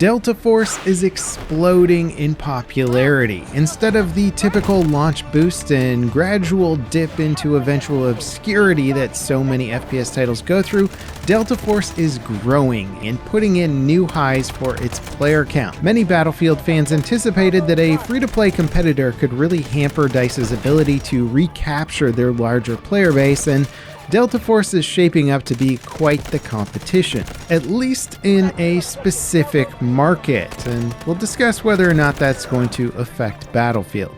Delta Force is exploding in popularity. Instead of the typical launch boost and gradual dip into eventual obscurity that so many FPS titles go through, Delta Force is growing and putting in new highs for its player count. Many Battlefield fans anticipated that a free-to-play competitor could really hamper DICE's ability to recapture their larger player base, and Delta Force is shaping up to be quite the competition, at least in a specific market, and we'll discuss whether or not that's going to affect Battlefield.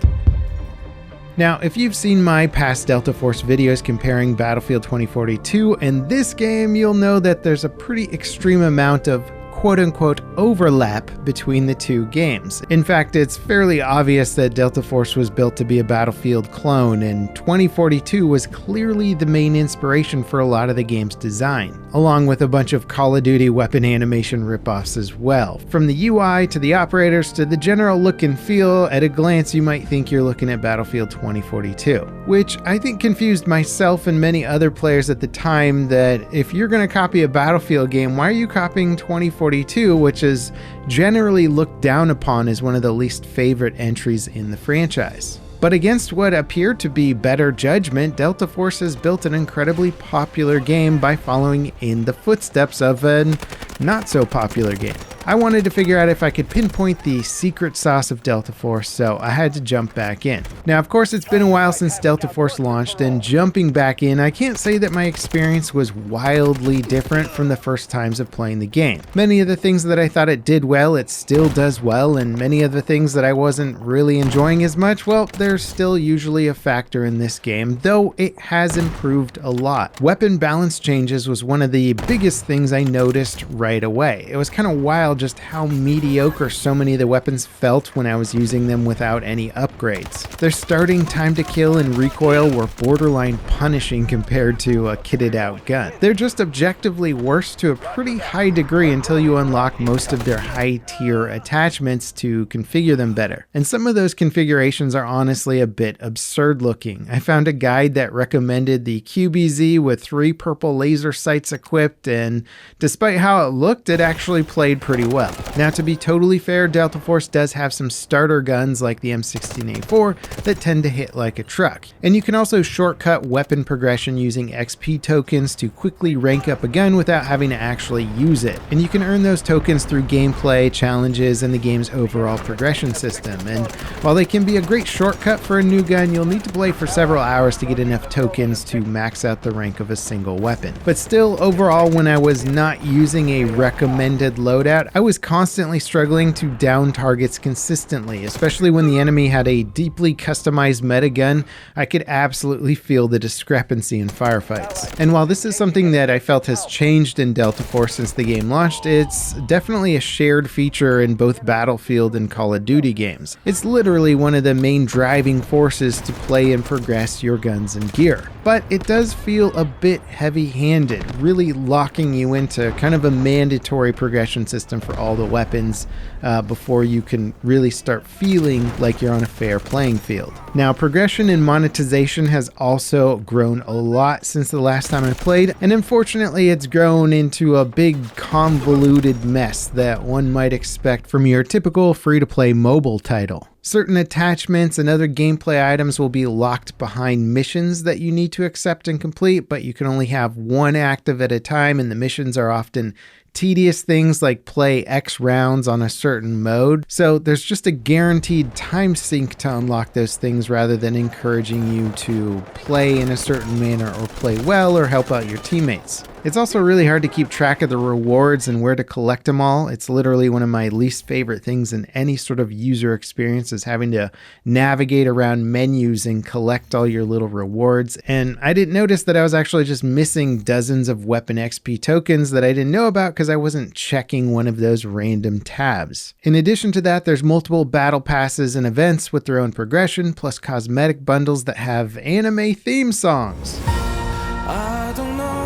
Now, if you've seen my past Delta Force videos comparing Battlefield 2042 and this game, you'll know that there's a pretty extreme amount of quote-unquote overlap between the two games. In fact, it's fairly obvious that Delta Force was built to be a Battlefield clone, and 2042 was clearly the main inspiration for a lot of the game's design, along with a bunch of Call of Duty weapon animation ripoffs as well. From the UI to the operators to the general look and feel, at a glance you might think you're looking at Battlefield 2042, which I think confused myself and many other players at the time that if you're going to copy a Battlefield game, why are you copying 2042, which is generally looked down upon as one of the least favorite entries in the franchise? But against what appeared to be better judgment, Delta Force has built an incredibly popular game by following in the footsteps of a not so popular game. I wanted to figure out if I could pinpoint the secret sauce of Delta Force, so I had to jump back in. Now, of course, it's been a while since Delta Force launched, and jumping back in, I can't say that my experience was wildly different from the first times of playing the game. Many of the things that I thought it did well, it still does well, and many of the things that I wasn't really enjoying as much, well, they're still usually a factor in this game, though it has improved a lot. Weapon balance changes was one of the biggest things I noticed right away. It was kind of wild just how mediocre so many of the weapons felt when I was using them without any upgrades. Their starting time to kill and recoil were borderline punishing compared to a kitted out gun. They're just objectively worse to a pretty high degree until you unlock most of their high tier attachments to configure them better. And some of those configurations are honestly a bit absurd looking. I found a guide that recommended the QBZ with 3 purple laser sights equipped, and despite how it looked, it actually played pretty well. Now, to be totally fair, Delta Force does have some starter guns like the M16A4 that tend to hit like a truck. And you can also shortcut weapon progression using XP tokens to quickly rank up a gun without having to actually use it. And you can earn those tokens through gameplay, challenges, and the game's overall progression system. And while they can be a great shortcut for a new gun, you'll need to play for several hours to get enough tokens to max out the rank of a single weapon. But still, overall, when I was not using a recommended loadout, I was constantly struggling to down targets consistently, especially when the enemy had a deeply customized meta gun. I could absolutely feel the discrepancy in firefights. And while this is something that I felt has changed in Delta Force since the game launched, it's definitely a shared feature in both Battlefield and Call of Duty games. It's literally one of the main driving forces to play and progress your guns and gear. But it does feel a bit heavy-handed, really locking you into kind of a mandatory progression system for all the weapons before you can really start feeling like you're on a fair playing field. Now, progression and monetization has also grown a lot since the last time I played, and unfortunately it's grown into a big convoluted mess that one might expect from your typical free-to-play mobile title. Certain attachments and other gameplay items will be locked behind missions that you need to accept and complete, but you can only have one active at a time, and the missions are often tedious things like play X rounds on a certain mode. So there's just a guaranteed time sink to unlock those things rather than encouraging you to play in a certain manner or play well or help out your teammates. It's also really hard to keep track of the rewards and where to collect them all. It's literally one of my least favorite things in any sort of user experience, is having to navigate around menus and collect all your little rewards. And I didn't notice that I was actually just missing dozens of weapon XP tokens that I didn't know about because I wasn't checking one of those random tabs. In addition to that, there's multiple battle passes and events with their own progression, plus cosmetic bundles that have anime theme songs. I don't know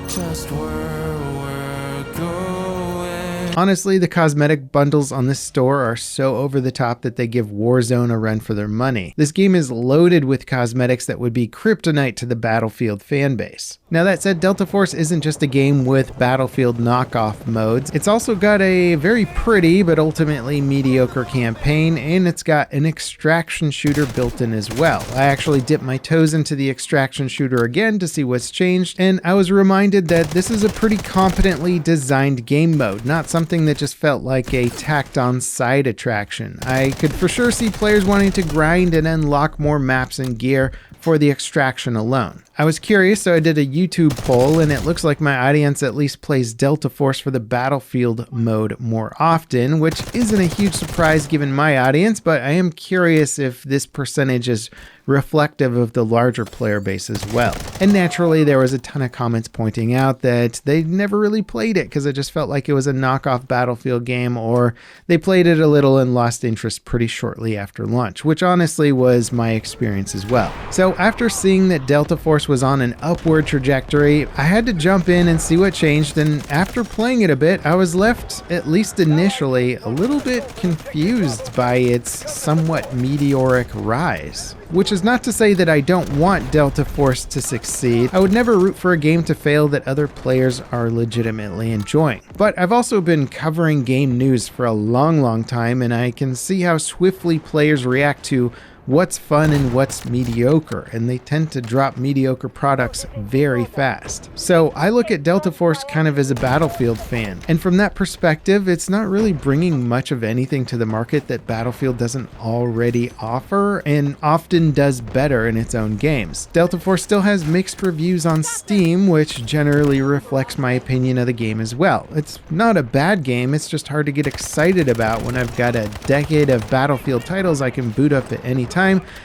just where we're going. Honestly, the cosmetic bundles on this store are so over the top that they give Warzone a run for their money. This game is loaded with cosmetics that would be kryptonite to the Battlefield fanbase. Now that said, Delta Force isn't just a game with Battlefield knockoff modes. It's also got a very pretty but ultimately mediocre campaign, and it's got an extraction shooter built in as well. I actually dipped my toes into the extraction shooter again to see what's changed, and I was reminded that this is a pretty competently designed game mode, not something that just felt like a tacked on side attraction. I could for sure see players wanting to grind and unlock more maps and gear for the extraction alone. I was curious, so I did a YouTube poll, and it looks like my audience at least plays Delta Force for the Battlefield mode more often, which isn't a huge surprise given my audience, but I am curious if this percentage is reflective of the larger player base as well. And naturally, there was a ton of comments pointing out that they never really played it because it just felt like it was a knockoff Battlefield game, or they played it a little and lost interest pretty shortly after launch, which honestly was my experience as well. So after seeing that Delta Force was on an upward trajectory, I had to jump in and see what changed, and after playing it a bit, I was left, at least initially, a little bit confused by its somewhat meteoric rise. Which is not to say that I don't want Delta Force to succeed. I would never root for a game to fail that other players are legitimately enjoying. But I've also been covering game news for a long time, and I can see how swiftly players react to what's fun and what's mediocre, and they tend to drop mediocre products very fast. So I look at Delta Force kind of as a Battlefield fan, and from that perspective, it's not really bringing much of anything to the market that Battlefield doesn't already offer, and often does better in its own games. Delta Force still has mixed reviews on Steam, which generally reflects my opinion of the game as well. It's not a bad game, it's just hard to get excited about when I've got a decade of Battlefield titles I can boot up at any time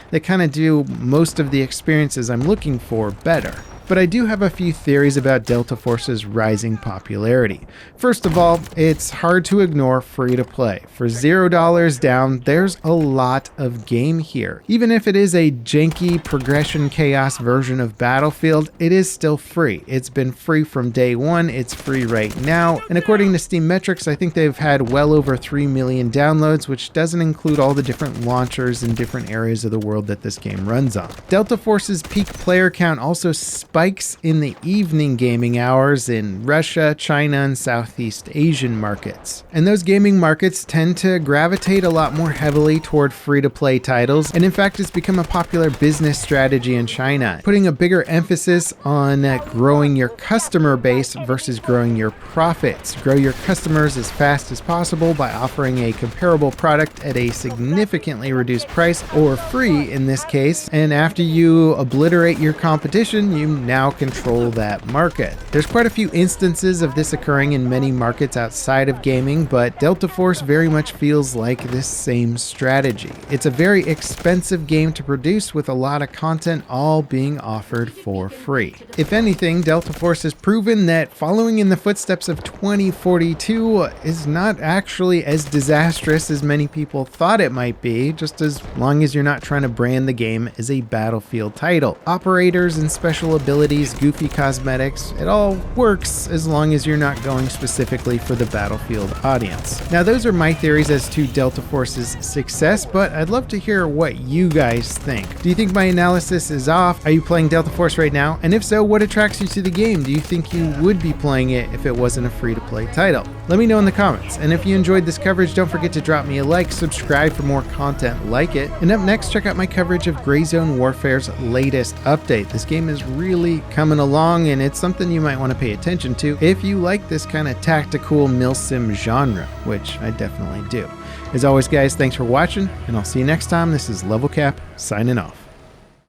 that kind of do most of the experiences I'm looking for better. But I do have a few theories about Delta Force's rising popularity. First of all, it's hard to ignore free-to-play. For $0 down, there's a lot of game here. Even if it is a janky progression chaos version of Battlefield, it is still free. It's been free from day one, it's free right now, and according to Steam metrics, I think they've had well over 3 million downloads, which doesn't include all the different launchers in different areas of the world that this game runs on. Delta Force's peak player count also spikes in the evening gaming hours in Russia, China, and Southeast Asian markets. And those gaming markets tend to gravitate a lot more heavily toward free-to-play titles, and in fact it's become a popular business strategy in China, putting a bigger emphasis on growing your customer base versus growing your profits. Grow your customers as fast as possible by offering a comparable product at a significantly reduced price, or free in this case, and after you obliterate your competition, you now control that market. There's quite a few instances of this occurring in many markets outside of gaming, but Delta Force very much feels like this same strategy. It's a very expensive game to produce with a lot of content all being offered for free. If anything, Delta Force has proven that following in the footsteps of 2042 is not actually as disastrous as many people thought it might be, just as long as you're not trying to brand the game as a Battlefield title. Operators and special abilities, goofy cosmetics, it all works as long as you're not going specifically for the Battlefield audience. Now those are my theories as to Delta Force's success, but I'd love to hear what you guys think. Do you think my analysis is off? Are you playing Delta Force right now? And if so, what attracts you to the game? Do you think you would be playing it if it wasn't a free-to-play title? Let me know in the comments. And if you enjoyed this coverage, don't forget to drop me a like, subscribe for more content like it, and up next, check out my coverage of Gray Zone Warfare's latest update. This game is really coming along, and it's something you might want to pay attention to if you like this kind of tactical milsim genre, which I definitely do. As always, guys, thanks for watching, and I'll see you next time. This is Level Cap, signing off.